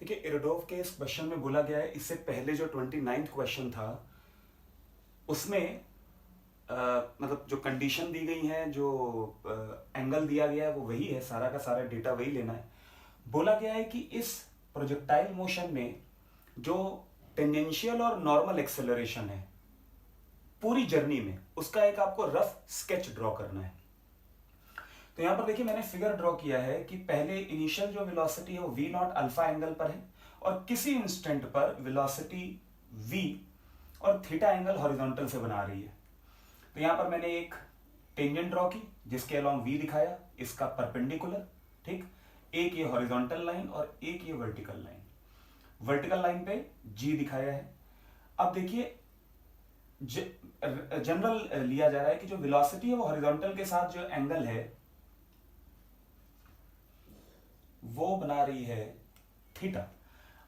देखिए इरडोव के इस क्वेश्चन में बोला गया है, इससे पहले जो 29th क्वेश्चन था उसमें मतलब जो कंडीशन दी गई है, जो एंगल दिया गया है वो वही है, सारा का सारा डेटा वही लेना है। बोला गया है कि इस प्रोजेक्टाइल मोशन में जो टेंजेंशियल और नॉर्मल एक्सेलरेशन है पूरी जर्नी में, उसका एक आपको रफ स्केच ड्रॉ करना है। तो यहां पर देखिए मैंने फिगर ड्रॉ किया है कि पहले इनिशियल जो वेलोसिटी है वो v नॉट अल्फा एंगल पर है और किसी इंस्टेंट पर वेलोसिटी v और थीटा एंगल हॉरिजॉन्टल से बना रही है। तो यहां पर मैंने एक टेंजेंट ड्रॉ की जिसके अलोंग v दिखाया, इसका परपेंडिकुलर, ठीक। एक ये हॉरिजॉन्टल लाइन और एक ये वर्टिकल लाइन। वर्टिकल लाइन पे g दिखाया है। अब देखिए जनरल लिया जा रहा है कि जो वेलोसिटी है वो हॉरिजॉन्टल के साथ जो एंगल है वो बना रही है थीटा।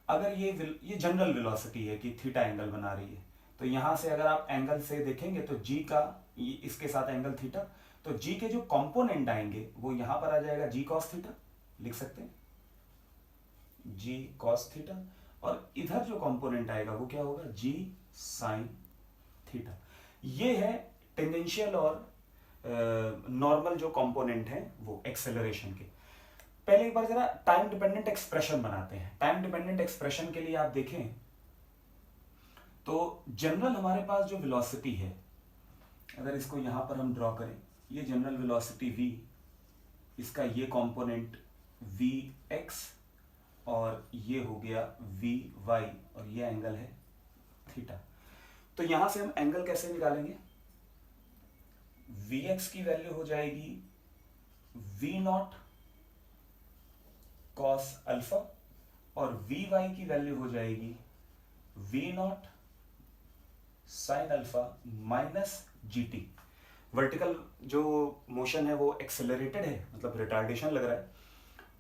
अगर ये जनरल वेलोसिटी है कि थीटा एंगल बना रही है, तो यहां से अगर आप एंगल से देखेंगे तो जी का इसके साथ एंगल थीटा, तो जी के जो कंपोनेंट आएंगे वो यहां पर आ जाएगा जी कॉस थीटा, लिख सकते हैं जी कॉस थीटा, और इधर जो कंपोनेंट आएगा वो क्या होगा जी साइन थीटा। ये है टेंजेंशियल और नॉर्मल जो कंपोनेंट है वो एक्सेलरेशन के। पहले एक बार जरा टाइम डिपेंडेंट एक्सप्रेशन बनाते हैं। टाइम डिपेंडेंट एक्सप्रेशन के लिए आप देखें तो जनरल हमारे पास जो वेलोसिटी है, अगर इसको यहां पर हम ड्रॉ करें, ये जनरल वेलोसिटी v, इसका ये कंपोनेंट vx और ये हो गया vy और ये एंगल है थीटा। तो यहां से हम एंगल कैसे निकालेंगे? vx की वैल्यू हो जाएगी v नॉट कॉस अल्फा और vy की वैल्यू हो जाएगी v naught sine alpha minus gt। Vertical जो मोशन है वो एक्सेलरेटेड है, मतलब रिटार्डेशन लग रहा है,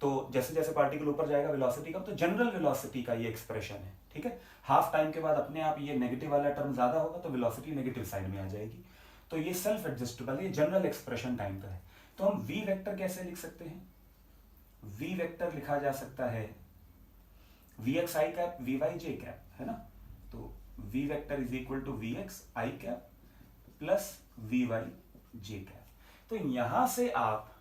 तो जैसे जैसे पार्टिकल ऊपर जाएगा वेलोसिटी का, तो जनरल वेलोसिटी का ये एक्सप्रेशन है, ठीक है। हाफ टाइम के बाद अपने आप ये नेगेटिव वाला टर्म ज्यादा होगा तो वेलोसिटी नेगेटिव साइड में आ जाएगी। तो ये सेल्फ एडजस्टेबल, ये जनरल एक्सप्रेशन टाइम का है। तो हम v वेक्टर कैसे लिख सकते हैं? v वेक्टर लिखा जा सकता है vx i cap vy j cap, है ना। तो v vector is equal to vx i cap plus vy j cap. तो यहां से आप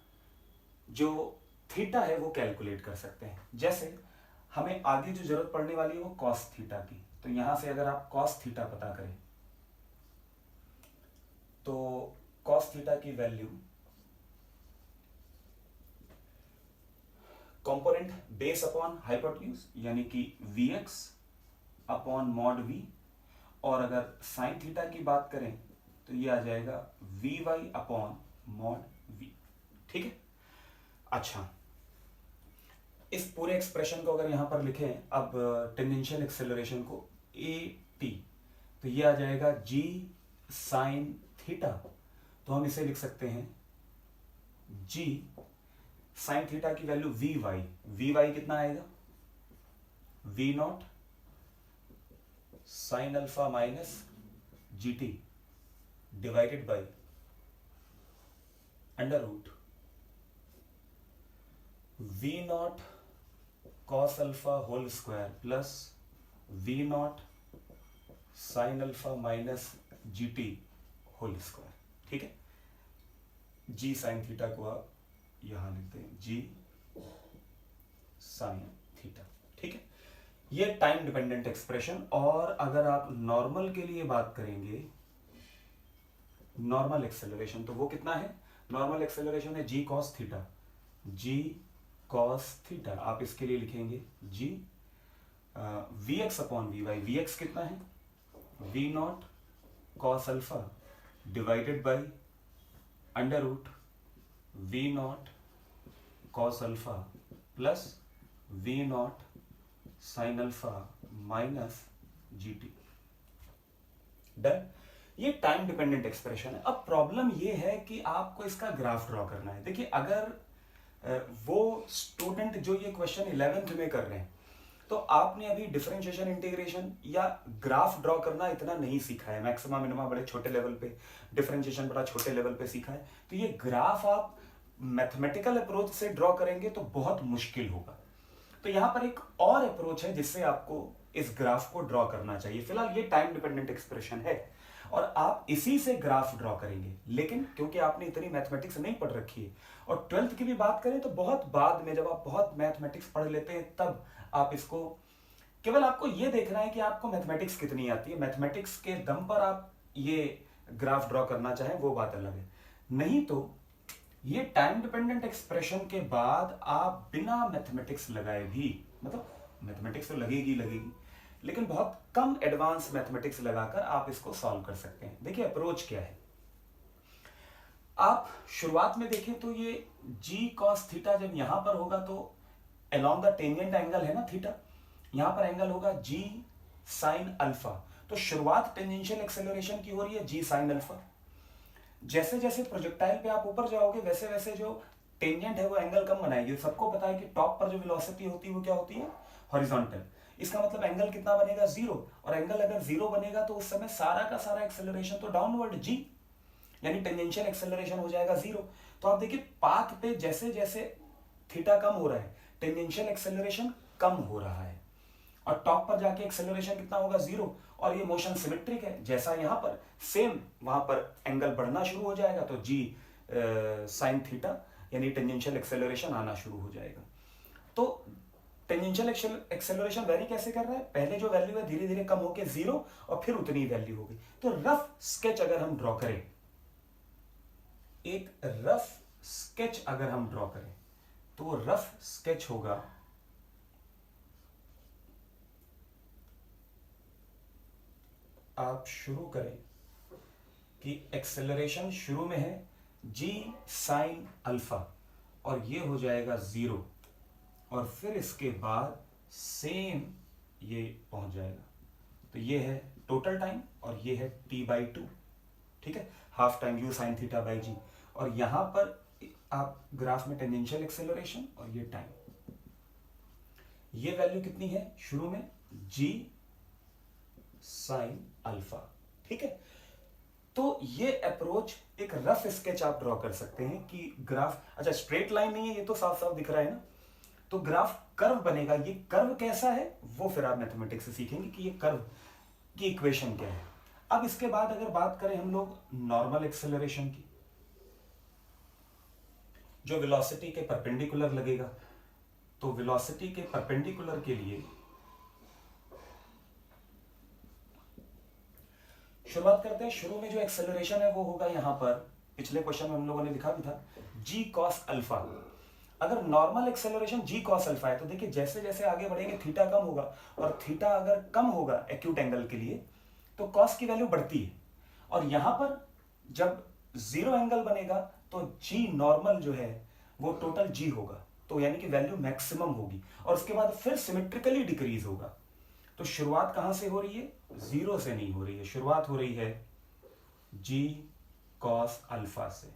जो थीटा है वो कैलकुलेट कर सकते हैं। जैसे हमें आगे जो जरूरत पड़ने वाली है वो कॉस थीटा की, तो यहां से अगर आप कॉस थीटा पता करें तो कॉस थीटा की value component base upon hypotenuse यानी कि vx अपॉन मॉड v, और अगर साइन थीटा की बात करें तो ये आ जाएगा vy अपॉन मॉड v, ठीक है। अच्छा, इस पूरे एक्सप्रेशन को अगर यहां पर लिखें अब टेंजेंशियल एक्सेलरेशन को at, तो ये आ जाएगा g साइन थीटा। तो हम इसे लिख सकते हैं g साइन थीटा की वैल्यू vy कितना आएगा v naught sine alpha minus gt divided by under root v naught कॉस alpha whole square plus v naught sine alpha minus gt whole square, ठीक है। g साइन थीटा को आप यहां लिखते हैं g साइन थीटा, ठीक है। ये टाइम डिपेंडेंट एक्सप्रेशन। और अगर आप नॉर्मल के लिए बात करेंगे, नॉर्मल एक्सेलरेशन, तो वो कितना है? नॉर्मल एक्सेलरेशन है g cos theta, g cos theta. आप इसके लिए लिखेंगे g vx upon vy। vx कितना है? v naught cos alpha divided by under root v naught cos alpha plus v naught sine alpha minus gt। Done. ये time dependent expression है। अब problem ये है कि आपको इसका ग्राफ ड्रॉ करना है। देखिए अगर वो स्टूडेंट जो ये क्वेश्चन 11th में कर रहे हैं, तो आपने अभी डिफरेंशिएशन इंटीग्रेशन या ग्राफ ड्रॉ करना इतना नहीं सीखा है। मैक्सिमा मिनिमा बड़े छोटे लेवल पे, डिफरेंशिएशन बड़ा छोटे लेवल पे सीखा है। तो ये ग्राफ आप मैथमेटिकल अप्रोच से ड्रॉ करेंगे तो बहुत मुश्किल होगा। तो यहां पर एक और अप्रोच है जिससे आपको इस ग्राफ को ड्रॉ करना चाहिए। फिलहाल ये टाइम डिपेंडेंट एक्सप्रेशन है और आप इसी से ग्राफ ड्रॉ करेंगे, लेकिन क्योंकि आपने इतनी मैथमेटिक्स नहीं पढ़ रखी है और 12th की भी बात करें तो बहुत बाद में, जब आप बहुत मैथमेटिक्स पढ़ लेते हैं तब आप इसको, केवल आपको यह देखना है कि आपको मैथमेटिक्स कितनी आती है। मैथमेटिक्स के दम पर आप ये ग्राफ ड्रॉ करना चाहें वो बात अलग है, नहीं तो ये टाइम डिपेंडेंट एक्सप्रेशन के बाद आप बिना मैथमेटिक्स लगाए भी, मतलब मैथमेटिक्स तो लगेगी, लेकिन बहुत कम एडवांस मैथमेटिक्स लगाकर आप इसको सॉल्व कर सकते हैं। देखिए अप्रोच क्या है, आप शुरुआत में देखें तो ये g cos थीटा जब यहां पर होगा तो along द टेंजेंट एंगल है ना थीटा, यहां पर एंगल होगा g sin अल्फा। तो शुरुआत टेंजेंशियल एक्सेलरेशन की हो रही है g sin अल्फा। जैसे जैसे प्रोजेक्टाइल पे आप ऊपर जाओगे वैसे वैसे जो टेंजेंट है वो एंगल कम बनाएगी। सबको पता है कि टॉप पर जो वेलोसिटी होती है वो क्या होती है, हॉरिजॉन्टल। इसका मतलब एंगल कितना बनेगा, 0। और एंगल अगर 0 बनेगा तो उस समय सारा का सारा एक्सेलरेशन तो डाउनवर्ड g, यानी टेंजेंशियल एक्सेलरेशन हो जाएगा 0। तो आप देखिए पाथ पे जैसे जैसे थीटा कम हो रहा है टेंजेंशियल एक्सेलरेशन कम हो रहा है और टॉप पर जाके एक्सेलरेशन कितना होगा, 0। और ये मोशन सिमेट्रिक है, जैसा यहां पर सेम वहां पर एंगल बढ़ना शुरू हो जाएगा तो g साइन थीटा यानी टेंजेंशियल एक्सेलरेशन आना शुरू हो जाएगा। तो टेंजेंशियल एक्सेलरेशन वेरी कैसे कर रहा है, पहले जो वैल्यू है धीरे धीरे कम होकर 0 और फिर उतनी वैल्यू होगी। तो रफ स्केच अगर हम ड्रॉ करें, एक रफ स्केच अगर हम ड्रॉ करें तो वो रफ स्केच होगा आप शुरू करें कि एक्सेलरेशन शुरू में है g साइन अल्फा और ये हो जाएगा 0 और फिर इसके बाद सेम ये पहुंच जाएगा। तो ये है टोटल टाइम और ये है t/2, ठीक है, half time u sine theta by g. और यहां पर आप ग्राफ में टेंजेंशियल एक्सेलरेशन और ये टाइम, ये वैल्यू कितनी है शुरू में, g साइन अल्फा, ठीक है। तो ये अप्रोच एक रफ स्केच आप ड्रॉ कर सकते हैं कि ग्राफ, अच्छा स्ट्रेट लाइन नहीं है ये तो साफ साफ दिख रहा है ना, तो ग्राफ कर्व बनेगा। ये कर्व कैसा है वो फिर आप मैथमेटिक्स से सीखेंगे कि ये कर्व की इक्वेशन क्या है। अब इसके बाद अगर बात करें हम लोग नॉर्मल एक्सेलरेशन की, जो वेलोसिटी के परपेंडिकुलर लगेगा, तो वेलोसिटी के परपेंडिकुलर के लिए शुरुआत करते हैं। शुरू में जो एक्सेलरेशन है वो होगा यहां पर, पिछले क्वेश्चन में हम लोगों ने लिखा भी था g cos अल्फा। अगर normal acceleration g cos alpha है तो देखिए जैसे जैसे आगे बढ़ेंगे थीटा कम होगा और थीटा अगर कम होगा एक्यूट एंगल के लिए तो cos की वैल्यू बढ़ती है। और यहां पर जब 0 एंगल बनेगा तो g नॉर्मल जो है वो टोटल g होगा, तो यानी कि वैल्यू मैक्सिमम होगी और उसके बाद फिर सिमेट्रिकली डिक्रीज होगा। तो शुरुआत कहां से हो रही है, 0 से नहीं हो रही है, शुरुआत हो रही है g cos अल्फा से,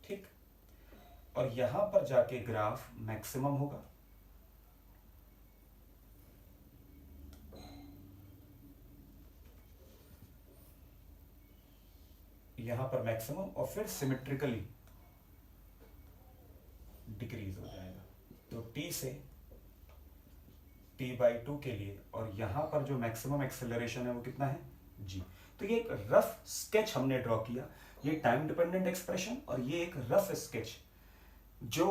ठीक। और यहां पर जाके ग्राफ मैक्सिमम होगा, यहां पर मैक्सिमम और फिर सिमेट्रिकली डिक्रीज हो जाएगा। तो t से t/2 के लिए और यहां पर जो मैक्सिमम एक्सेलरेशन है वो कितना है, g। तो ये एक रफ स्केच हमने ड्रॉ किया, ये टाइम डिपेंडेंट एक्सप्रेशन और ये एक रफ स्केच जो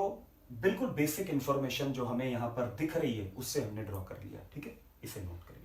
बिल्कुल बेसिक इंफॉर्मेशन जो हमें यहां पर दिख रही है उससे हमने ड्रॉ कर लिया, ठीक है, इसे नोट करें।